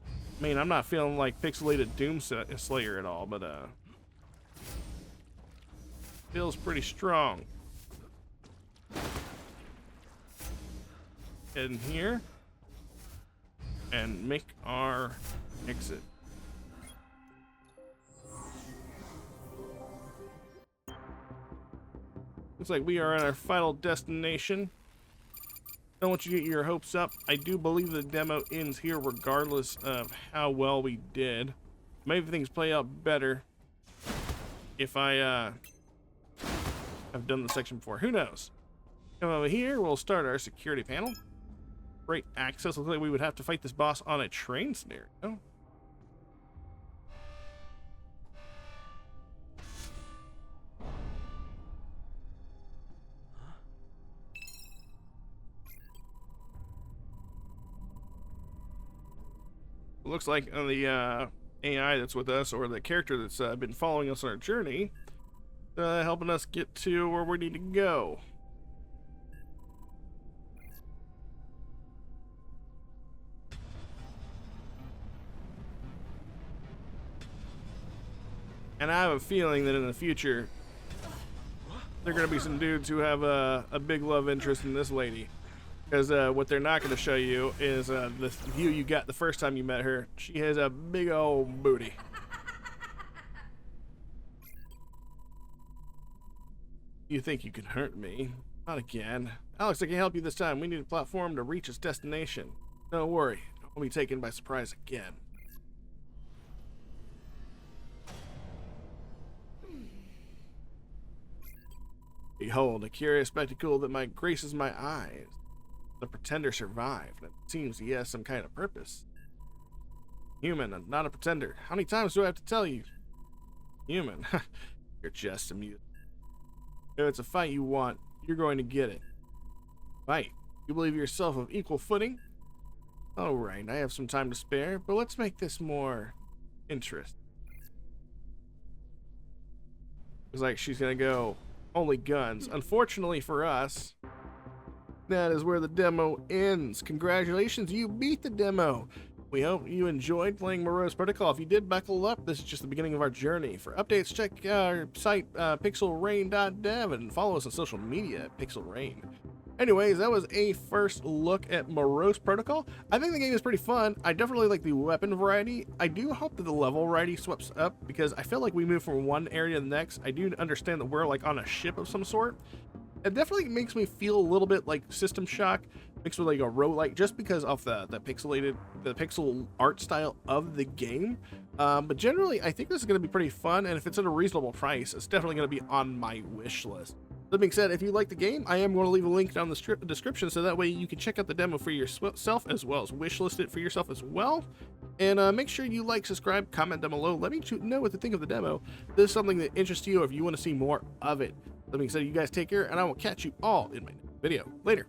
I mean, I'm not feeling like pixelated Doom Slayer at all, but feels pretty strong. Head in here and make our exit. Looks like we are at our final destination. Don't want you to get your hopes up. I do believe the demo ends here regardless of how well we did. Maybe things play out better if I have done the section before. Who knows? Come over here, we'll start our security panel. Great access. Looks like we would have to fight this boss on a train scenario. It looks like on the AI that's with us, or the character that's been following us on our journey, helping us get to where we need to go. And I have a feeling that in the future, there are going to be some dudes who have a big love interest in this lady. Because what they're not going to show you is the view you got the first time you met her. She has a big old booty. You think you can hurt me? Not again. Alex, I can help you this time. We need a platform to reach its destination. Don't worry. I won't be taken by surprise again. Behold, a curious spectacle that graces my eyes. The pretender survived, and it seems he has some kind of purpose. Human, and not a pretender. How many times do I have to tell you? Human, you're just amused. If it's a fight you want, you're going to get it. Fight. You believe yourself of equal footing? Alright, I have some time to spare, but let's make this more interesting. Looks like she's gonna go only guns. Unfortunately for us, that is where the demo ends. Congratulations, you beat the demo. We hope you enjoyed playing Moros Protocol. If you did, buckle up. This is just the beginning of our journey. For updates, check our site, pixelrain.dev, and follow us on social media at pixelrain. Anyways, that was a first look at Moros Protocol. I think the game is pretty fun. I definitely like the weapon variety. I do hope that the level variety swaps up, because I feel like we move from one area to the next. I do understand that we're like on a ship of some sort. It definitely makes me feel a little bit like System Shock mixed with like a roguelike, just because of the pixel art style of the game. But generally, I think this is going to be pretty fun, and if it's at a reasonable price, it's definitely going to be on my wish list. That being said, if you like the game, I am going to leave a link down the description, so that way you can check out the demo for yourself, as well as wishlist it for yourself as well. And make sure you like, subscribe, comment down below. Let me know what you think of the demo. If this is something that interests you, or if you want to see more of it. That being said, you guys take care, and I will catch you all in my next video. Later.